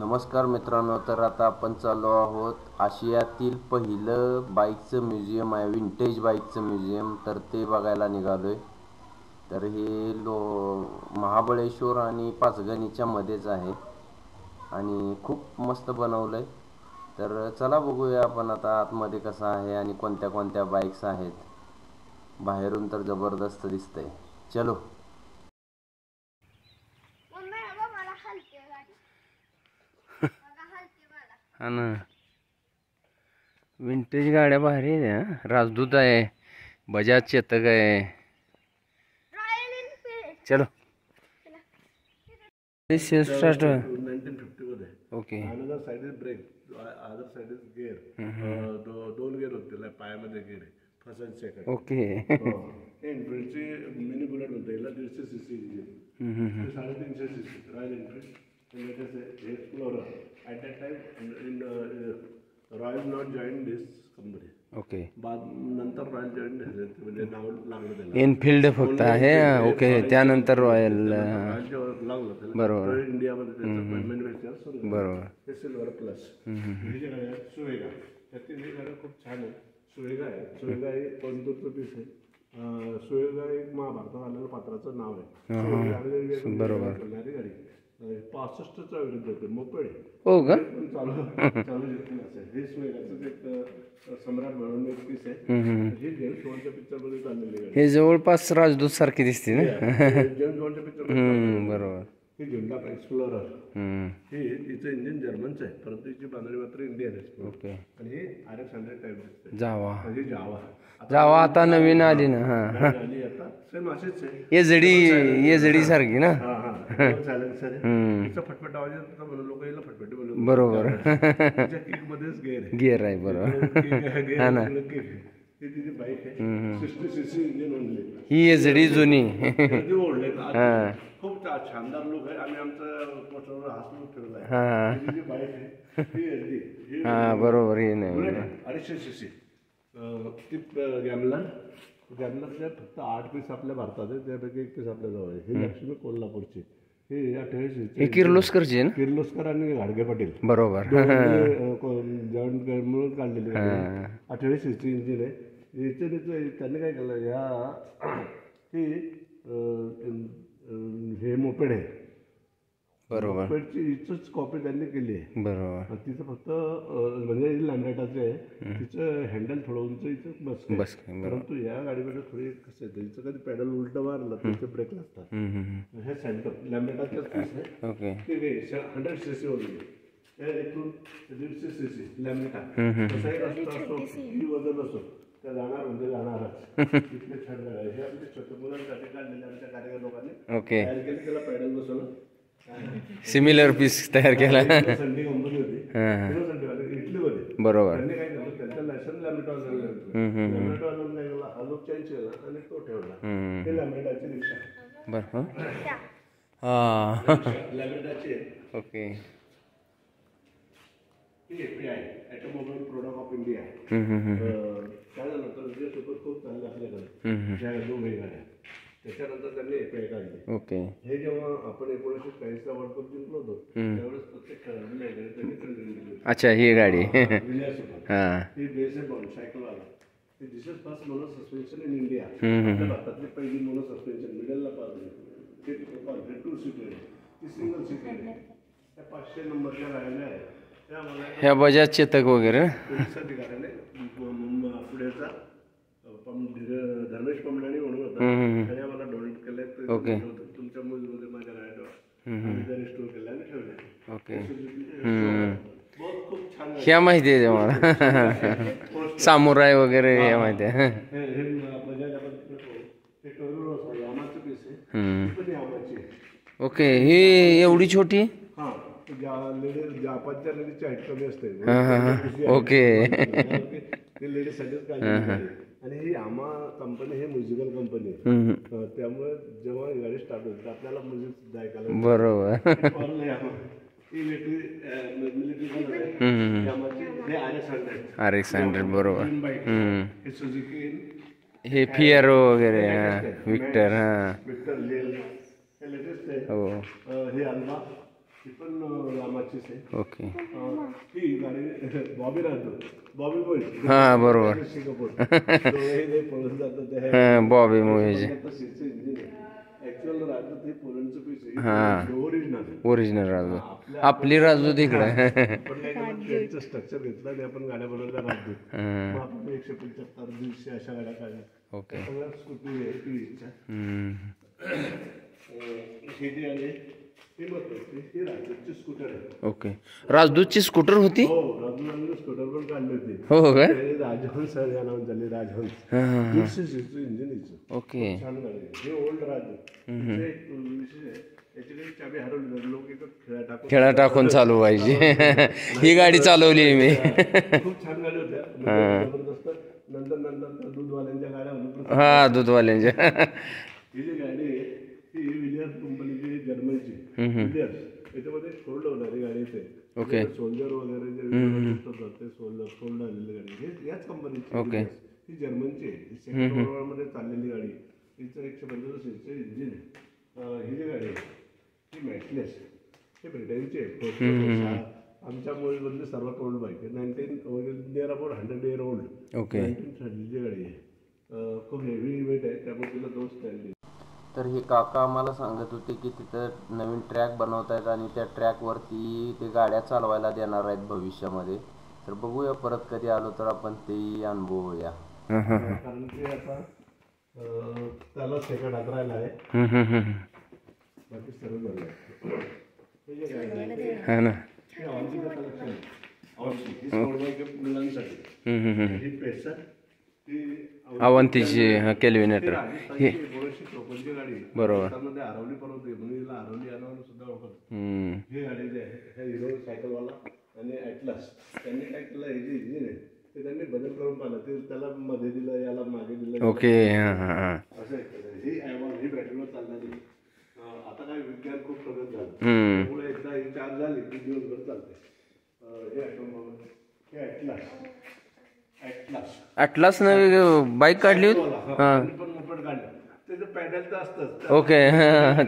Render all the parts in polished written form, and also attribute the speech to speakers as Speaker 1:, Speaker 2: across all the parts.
Speaker 1: नमस्कार मित्रांनो, तर आता आपण चाललो आहोत आशियातील पहिलं बाईकचं म्युझियम आहे, विंटेज बाईकचं म्युझियम. तर ते बघायला निघालोय. तर हे महाबळेश्वर आणि पाचगणीच्या मध्येच आहे आणि खूप मस्त बनवलंय. तर चला बघूया आपण आता आतमध्ये कसं आहे आणि कोणत्या कोणत्या बाईक्स आहेत. बाहेरून तर जबरदस्त दिसतंय. चलो. हा ना, विंटेज गाड्या भारी आहे. राजदूत आहे, बजाज चेतक आहे. चलो. This is start
Speaker 2: 1950 मध्ये.
Speaker 1: Okay.
Speaker 2: Another side is brake, other side is gear. दोन गिअर होते पायामध्ये gear first and second.
Speaker 1: Okay.
Speaker 2: एनफिल्डची मिनी बुलेट म्हणते याला 150 CC engine, 350 CC Royal Enfield. Explorer at that time Royal not join this company.
Speaker 1: Okay.
Speaker 2: नंतर Royal join म्हणजे नाव लागलं त्याला.
Speaker 1: एनफिल्ड फक्त आहे. ओके. त्यानंतर रॉयल
Speaker 2: लागलं त्याला.
Speaker 1: बरोबर.
Speaker 2: इंडियामध्ये त्याचं मॅन्युफॅक्चर सुरू.
Speaker 1: बरोबर.
Speaker 2: हे सिल्वर प्लस. ही जी गाडी आहे सुवेगा, त्यातील ही गाडी खूप छान आहे. सुवेगा आहे. सुवेगा हे कोणतं पीस आहे. सुवेगा एक महाभारतात आलेलं पात्राचं नाव आहे.
Speaker 1: बरोबर.
Speaker 2: गाडी 65चा विरुद्ध होते मोपेड.
Speaker 1: हो का?
Speaker 2: चालू हे सुवेगाचं एक सम्राट म्हणून एक पीस आहे. हे जेम्स बॉन्डच्या पिक्चरमध्ये चाललेली गाडी.
Speaker 1: हे जवळपास राजदूत सारखी दिसते ना.
Speaker 2: जेम्स बॉन्डच्या पिक्चर.
Speaker 1: बरोबर.
Speaker 2: ही झुंडा एक्सप्लोरर. हे तिचं इंजिन जर्मनचं आहे, परंतु तिची बांधणी मात्र इंडियन आहे.
Speaker 1: ओके.
Speaker 2: आणि हे RX-100 टाईप दिसते.
Speaker 1: जावा.
Speaker 2: म्हणजे जावा
Speaker 1: आता नवीन आली ना. हा.
Speaker 2: आली आता सेम अशीच आहे.
Speaker 1: ये जडी सारखी ना.
Speaker 2: चालेल सर. तिचा फटफट आवाज येतो म्हणून लोक याला फटफटी बोलतात.
Speaker 1: बरोबर.
Speaker 2: तिच्या किक मध्येच गिअर आहे.
Speaker 1: गिअर आहे. बरोबर. हा ना.
Speaker 2: ही तिची बाईक आहे. 60 सीसी इंजिन ओनली.
Speaker 1: ही एजडी जुनी.
Speaker 2: ओढले. खूप शानदार लुक आहे. आम्ही आमचं पोस्टरवर हाच लुक ठेवला आहे. ही जी बाईक आहे ही एसडी.
Speaker 1: हा बरोबर. हे नाही
Speaker 2: 250 सीसी. ती गॅमलरच्या फक्त 8 पीस आपल्या भारतात आहे, त्यापैकी 1 पीस आपल्या जवळ आहे. ही लक्ष्मी कोल्हापूरची. हे 28
Speaker 1: किर्लोस्करची आहे ना.
Speaker 2: किर्लोस्कर आणि घाडगे पाटील
Speaker 1: बरोबर.
Speaker 2: जॉईंट मिळून काढलेली 28 सीसी इंजिन आहे. त्यांनी काय केलं हे मोपेड आहे.
Speaker 1: बरोबर.
Speaker 2: मोपेडची हिचंच कॉपी त्यांनी केली आहे.
Speaker 1: बरोबर.
Speaker 2: तिचं फक्त म्हणजे लॅम्ब्रेटाचं आहे. तिचं हँडल थोडं उंच इथं बस. परंतु या गाडीमध्ये थोडी कसं आहे, तिचं कधी पॅडल उलट मारलं तिचे ब्रेक लागतात. हे सेंटर लॅम्ब्रेटाचंच पीस आहे.
Speaker 1: ओके.
Speaker 2: ते 100 सीसी होती. इथून 150 सीसी लॅम्ब्रेटा. कसाही असतो किती वजन असो त्या जाणार म्हणजे जाणारच. इतके छान गाडी. हे आमच्या छोट्या मुलांसाठी काढलेले आमच्या कार्यकर लोकांनी.
Speaker 1: ओके.
Speaker 2: तयार केली. त्याला पॅडल बसवलं.
Speaker 1: सिमिलर पीस तयार केला.
Speaker 2: संडी कंपनी होती. इटलीमध्ये.
Speaker 1: बरोबर.
Speaker 2: त्यांनी काय केलं, त्यांचं लायसन लॅम्ब्रेटावाल्याला घेतलं. लॅम्ब्रेटावाल्याला काय केलं, हा लुक चेंज केला आणि तो ठेवला. ते लॅम्ब्रेटाची रिक्षा.
Speaker 1: बरं.
Speaker 2: लॅम्ब्रेटाची आहे.
Speaker 1: Okay.
Speaker 2: He API automobile product of India. काय झालं तर विजयसोबत खूप चांगले आपल्याकडे ज्या दोघे गाड्या. त्याच्यानंतर त्यांनी API काढली.
Speaker 1: ओके.
Speaker 2: हे जेव्हा आपण 1940चा वर्ल्ड कप जिंकलो होतो त्यावेळेस प्रत्येक खेळाडूला त्यांनी ट्रेनिंग दिली.
Speaker 1: अच्छा. ही गाडी.
Speaker 2: ही बेस आहे बॉन्ड सायकलवाला. ही this is first mono suspension in India. आपल्या भारतातली पहिली मोनो सस्पेन्शन मिडलला पाहिजे. ते 2 सीटर आहे. ती सिंगल सीटर आहे. त्या 500 नंबरच्या गाड्या आहेत त्यामुळे
Speaker 1: ह्या बजाज चेतक वगैरे
Speaker 2: ठिकाणाने पुढेचा धर्मेश पमलानी म्हणून होता. त्याने आम्हाला डोनेट केले.
Speaker 1: ओके.
Speaker 2: तुमच्या मुलीमध्ये माझ्या गाड्या रिस्टोर केल्या आणि ठेवल्या.
Speaker 1: ओके.
Speaker 2: खूप छान.
Speaker 1: ह्या माहिती आहे मला. सामुराई वगैरे ह्या माहिती आहे. ओके. ही एवढी छोटी.
Speaker 2: हां. जापानच्या लेडीजची हाईट कमी असते.
Speaker 1: ओके.
Speaker 2: ते लेडीजसाठीच काढली. आणि ही यामा कंपनी हे म्युझिकल कंपनी आहे. त्यामुळे जेव्हा ही गाडी स्टार्ट होते आपल्याला म्युझिक ऐकायला.
Speaker 1: बरोबर. RX-100 बरोबर. हे फिएरो वगैरे. विक्टर.
Speaker 2: विक्टर लेल हे लेटेस्ट आहे.
Speaker 1: हो.
Speaker 2: हे अल्वा ही पण रामाचीच आहे.
Speaker 1: ओके.
Speaker 2: ही गाडी बॉबी राहतो, बॉबी बॉय.
Speaker 1: हां बरोबर.
Speaker 2: पळून जातं
Speaker 1: बॉबी मूवीज
Speaker 2: ऍक्च्युअल राजदूत हे पोलंडचं पीस आहे.
Speaker 1: हां
Speaker 2: ओरिजिनल
Speaker 1: ओरिजिनल राजदूत. आपली राजदूत इकडे.
Speaker 2: पण काय केलं, ट्रेनचं स्ट्रक्चर घेतलं आणि आपण गाड्या बनवल्या राजदूत. मग आपण 175 150 अशा गाड्या काढल्या.
Speaker 1: ओके.
Speaker 2: सगळ्या स्कूटी आहे TVSच्या. हे जे आहे हे महत्वाचं, हे राजदूतची स्कूटर आहे.
Speaker 1: ओके. राजदूतची स्कूटर होती.
Speaker 2: हो, राजदूतांनी स्कूटर पण काढली होती.
Speaker 1: हो काय.
Speaker 2: राजहंस या नावाने झाली, राजहंस.
Speaker 1: हां
Speaker 2: 150 सीसीचं इंजिन हिचं.
Speaker 1: ओके.
Speaker 2: छान गाडी आहे. हे ओल्ड राजदूत. तिचं एक विशेष आहे, याची काही चाबी हरवली तर लोक एका
Speaker 1: खेळा टाकून चालू पाहिजे. ही गाडी चालवली मी.
Speaker 2: खूप छान गाडी होत्या, जबरदस्त. नंतर नंतर दूधवाल्यांच्या गाड्या होत्या.
Speaker 1: हा दूधवाल्यांच्या.
Speaker 2: ही जी गाडी आहे ही विलियर्स कंपनीची, जर्मनीची विलियर्स. याच्यामध्ये फोल्ड होणारी गाडी येते.
Speaker 1: ओके.
Speaker 2: सोल्जर वगैरे जे ते फोल्ड आलेली गाडी हे याच कंपनीची.
Speaker 1: ओके.
Speaker 2: ही जर्मनची आहे. ही सेकंड मध्ये चाललेली गाडी. हिचं 125 सीसीचं इंजिन आहे. ही जी गाडी आहे ही मॅटलेस, हे ब्रिटनची आहे. आमच्या मूवीमधली सर्वात ओल्ड बाईक आहे. 19 अबाउट 100 year old.
Speaker 1: ओके.
Speaker 2: 1930ची गाडी आहे. खूप हेवी वेट आहे, त्यामुळे तिला 2 स्टँड.
Speaker 1: तर हे काका आम्हाला सांगत होते की तिथं नवीन ट्रॅक बनवत आहेत आणि त्या ट्रॅकवरती ते गाड्या चालवायला देणार आहेत भविष्यामध्ये. तर बघूया परत कधी आलो तर आपण तेही अनुभवूया.
Speaker 2: कारण की आता त्याला सेकंड हात राहिला आहे, बाकी सर्व झालं
Speaker 1: हा ना.
Speaker 2: मुलांसाठी ही पेसर,
Speaker 1: अवंतीची केल्विनेटर हे
Speaker 2: 1954ची गाडी
Speaker 1: बरोबर.
Speaker 2: त्यामध्ये आरवली पर्वत आहे म्हणून हिला आरवली या नावाने सुद्धा ओळखतात. ही गाडी जे आहे हिरो सायकलवाला आणि ॲटलास त्यांनी काय केलं, हे जे इंजिन आहे ते त्यांनी बदल करून पाहिलं. ते त्याला मध्ये दिलं, याला मागे दिलं.
Speaker 1: ओके.
Speaker 2: असं ही ही बॅटरीवर चालणारी. आता काय विज्ञान खूप प्रगत झालं, त्यामुळे एकदा ही चार्ज झाली की दिवसभर चालते. हे ॲटोमोबाईल, हे
Speaker 1: ॲटलास बाईक काढली होती.
Speaker 2: पण मोपेड काढलं, त्याचं पॅडल तर असतंच.
Speaker 1: ओके.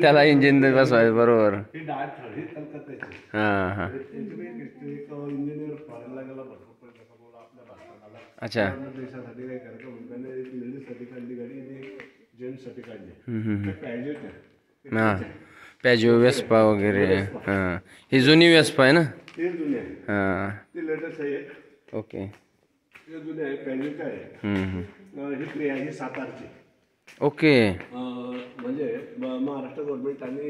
Speaker 1: त्याला इंजिन बसवायचं बरोबर.
Speaker 2: ही डाळ ही कलकत्त्याची.
Speaker 1: हां
Speaker 2: एक इंजिनियर फॉरेनला गेला, भरपूर पैसा कमवला, आपल्या भारताला.
Speaker 1: अच्छा.
Speaker 2: देशासाठी काय करायचं म्हणून एक लेडीजसाठी काढली गाडी आणि एक जेंट्ससाठी काढली. पॅजेट आहे.
Speaker 1: हां पॅजिओ वेस्पा वगैरे. हां ही जुनी वेस्पा आहे ना.
Speaker 2: ते जुने आहे.
Speaker 1: हां
Speaker 2: ती लेटेस्ट आहे.
Speaker 1: ओके.
Speaker 2: ते जुने आहे, पॅजेट आहे. ही प्रिया, ही सातारची.
Speaker 1: ओके.
Speaker 2: म्हणजे महाराष्ट्र गव्हर्नमेंट आणि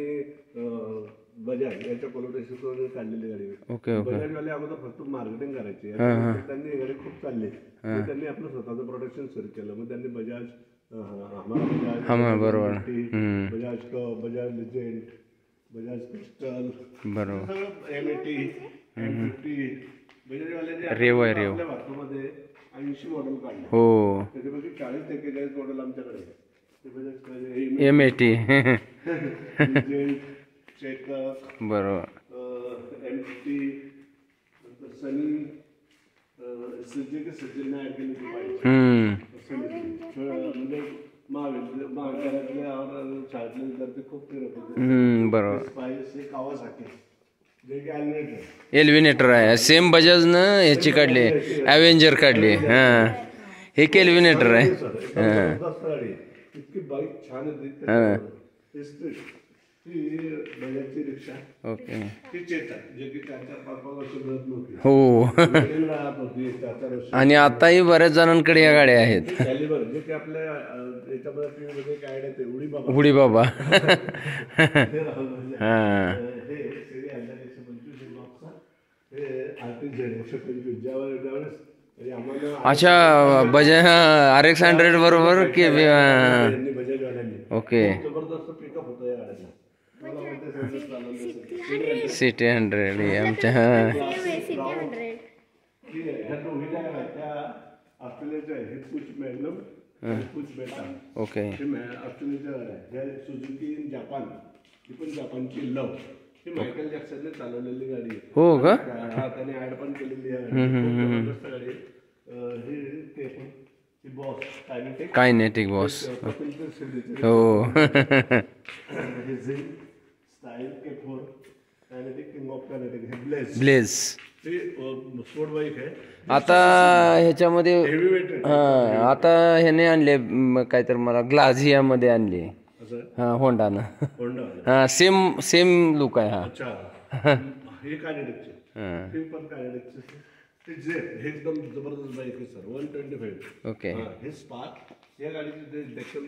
Speaker 2: बजाज यांच्या कोलॅबोरेशनवर काढलेली गाडी.
Speaker 1: ओके. ओके.
Speaker 2: बजाजवाले अगोदर फक्त मार्केटिंग करायची, त्यांनी ही गाडी खूप चालली. त्यांनी आपलं स्वतःचं प्रोडक्शन सुरू केलं. मग त्यांनी बजाज,
Speaker 1: बरोबर.
Speaker 2: Bajaj cup, Bajaj legend, Bajaj crystal
Speaker 1: बरोबर.
Speaker 2: M80, M50. बजाजवाल्याने
Speaker 1: रेव आहे, रेव.
Speaker 2: आपल्या भारतामध्ये 80 मॉडेल काढले.
Speaker 1: हो.
Speaker 2: त्याच्यापैकी 40-41 मॉडेल आमच्याकडे आहे.
Speaker 1: M80
Speaker 2: बरोबर. M50 सनी सचिन म्हणजे महाविद्यालयातल्या शाळेतले विद्यार्थी खूप फिरत होते. बरोबर. कावासाकी जे की
Speaker 1: एल्विनेटर आहे. सेम बजाजनं ह्याची काढली, ॲव्हेंजर काढली. हां हे केल्विनेटर आहे.
Speaker 2: इतकी बाईक छान होती. बजाजची रिक्षा.
Speaker 1: ओके.
Speaker 2: ती चेतक जे की 4-5 वर्ष मिळत नव्हती.
Speaker 1: हो.
Speaker 2: राहत होती 4-4 वर्ष.
Speaker 1: आणि आताही बऱ्याच जणांकडे या गाड्या आहेत.
Speaker 2: कॅलिबर जे की आपल्या याच्यामध्ये काय आहे ते उडी बाबा.
Speaker 1: उडी बाबा.
Speaker 2: हां. हे सीडी 125 बॉक्सचा. हे RTZ 125 ज्यावेळेस
Speaker 1: अच्छा बजाज RX-100 बरोबर की ओके.
Speaker 2: जबरदस्त पिकअप होतं या गाड्याचा.
Speaker 1: सिटी 100 आमच्या.
Speaker 2: ऑस्ट्रेलियाच्या आहे कुच मॅग्नम, कुच बेटा.
Speaker 1: ओके.
Speaker 2: ऑस्ट्रेलियाच्या गाड्या आहे. सुझुकी इन जापान, ही पण जापानची लव. ही मायकेल जॅक्सनने चालवलेली गाडी आहे.
Speaker 1: हो का.
Speaker 2: हा त्याने ऍड पण केलेली आहे. जबरदस्त गाडी आहे. ही बॉस
Speaker 1: कायनेटिक बॉस. हो.
Speaker 2: स्टाईल K4 कायनेटिक
Speaker 1: ब्लेझ
Speaker 2: ती स्पोर्ट बाईक आहे.
Speaker 1: आता ह्याच्यामध्ये
Speaker 2: हेवी वेट आहे.
Speaker 1: हां आता ह्याने आणले काय तर मला ग्लाझियामध्ये आणले.
Speaker 2: असं
Speaker 1: हां होंडानं.
Speaker 2: होंडा.
Speaker 1: हां सेम लुक आहे. हां
Speaker 2: अच्छा हे कायनेटिकचे.
Speaker 1: हां
Speaker 2: ते पण कायनेटिकचे. ते झेप हे एकदम जबरदस्त बाईक आहे सर. 125.
Speaker 1: ओके.
Speaker 2: हे स्पार्क या गाडीचे ते डेक्कन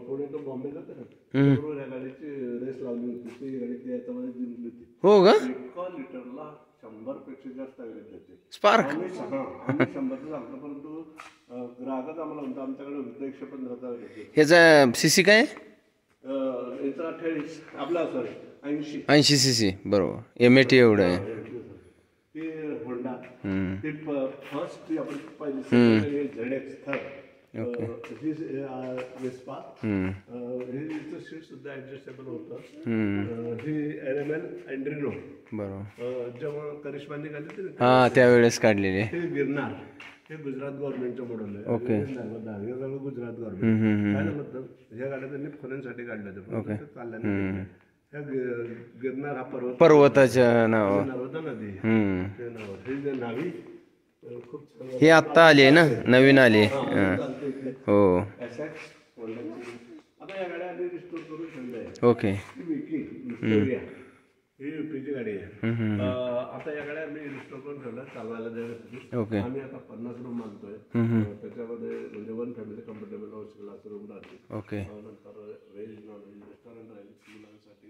Speaker 2: पुणे तो बॉम्बे जातं ना बरोबर या गाडीची रेस लावली होती. ती गाडी ती याच्यामध्ये जिंकली होती.
Speaker 1: हो का?
Speaker 2: एका लिटरला 100 पेक्षा जास्त ॲव्हरेज देते
Speaker 1: स्पार्क.
Speaker 2: आम्ही 100चं सांगतो, परंतु ग्राहकच आम्हाला म्हणतो आमच्याकडे होतं 115चा देते.
Speaker 1: ह्याचा सीसी काय?
Speaker 2: याचा 28 आपला सॉरी
Speaker 1: 80 सीसी बरोबर. MAT एवढं आहे.
Speaker 2: ते होंडा ते फर्स्ट ती आपण पाहिली ZX थर्ड ही वेस्पा हे सीट सुद्धा ऍडजस्टेबल होतं. ही LML अँड्रिनो
Speaker 1: बरोबर
Speaker 2: जेव्हा करिश्माने काढली होती
Speaker 1: हां त्यावेळेस काढलेले.
Speaker 2: हे गिरनार हे गुजरात गव्हर्नमेंटचं मॉडेल आहे.
Speaker 1: ओके.
Speaker 2: हे सगळं गुजरात गव्हर्नमेंट काय झालं ह्या गाड्या त्यांनी फॉरेनसाठी काढल्या होत्या चालल्या नाही. ह्या गिरनार हा
Speaker 1: पर्वताचं नाव
Speaker 2: नर्मदा नदी ते नाव हे जे नावी खूप छान
Speaker 1: हे आत्ता आले ना नवीन आले. हो
Speaker 2: आता या गाड्या आम्ही रिस्टोर करून ठेवल्या आहे.
Speaker 1: ओके.
Speaker 2: विक्टोरिया ही UPची गाडी आहे. आता या गाड्या आम्ही रिस्टोर करून ठेवल्या चालवायला देण्यासाठी.
Speaker 1: ओके.
Speaker 2: आम्ही आता 50 रूम मानतोय. त्याच्यामध्ये म्हणजे 1 family comfortable house class room राहते.
Speaker 1: ओके.
Speaker 2: नंतर व्हेज नॉन व्हेज रेस्टॉरंट राहील मुलांसाठी.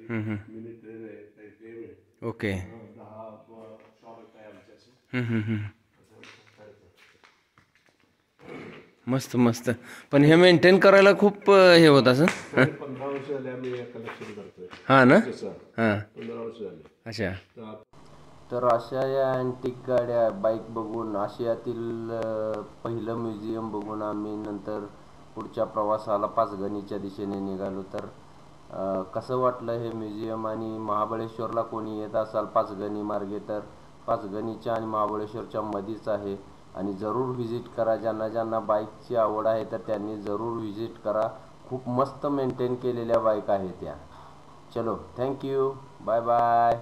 Speaker 2: मिनी ट्रेन आहे काही गेम आहे.
Speaker 1: ओके.
Speaker 2: 10 शॉप आहे आमच्याशी.
Speaker 1: मस्त मस्त. पण हे मेंटेन करायला खूप हे होत असं.
Speaker 2: 15 वर्ष झाले आम्ही कलेक्शन करतोय.
Speaker 1: हां ना. हां
Speaker 2: 15 वर्ष झाले.
Speaker 1: अच्छा.
Speaker 2: तर
Speaker 1: अशा या अँटिक गाड्या बाईक बघून आशियातील पहिलं म्युझियम बघून आम्ही नंतर पुढच्या प्रवासाला पाचगणीच्या दिशेने निघालो. तर कसं वाटलं हे म्युझियम? आणि महाबळेश्वरला कोणी येत असाल पाचगणी मार्गे तर पाचगणीच्या आणि महाबळेश्वरच्या मध्येच आहे आणि जरूर व्हिजिट करा. ज्यांना ज्यांना बाईकची आवड आहे तर त्यांनी जरूर व्हिजिट करा. खूप मस्त मेंटेन केलेल्या बाईक आहेत त्या. चलो थँक्यू बाय बाय.